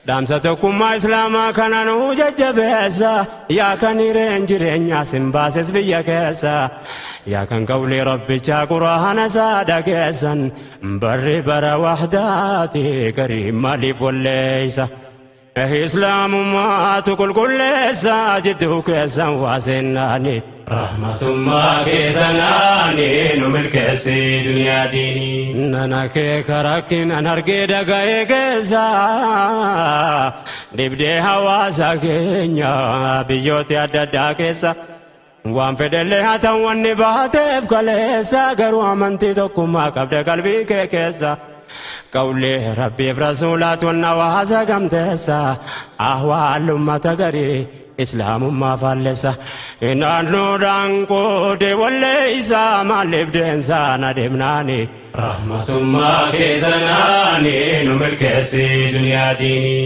Damsatokuma Islama kananu jajjabeessa yaa kan hireen jireenyaa simbaases biyya keessa yaa kan qawli rabbicha quraana isaa dhageessan barri bara wahdaati gariin maaliif walleeysa islaamummaatu qulqulleessa jidduu keessan waasennaani rahmatummaa keessanaani nu milkeessi duniyaa diinii nana kee karakkinan argee dhaga'ee keessa dibdee hawaasa keenya biyyooti adda addaa keessa waan fedhellee haa ta'u wanni baateef kaleessa garuu amantii tokkummaa qabde qalbii kee keessa قولي ربي برسولات والنواز قمتسا أهوال أمة قري إسلام ما فلسا إن النوران قودي والليسا ما لبدين سانا دمناني رحمة ما كيزناني نملك سي دنيا ديني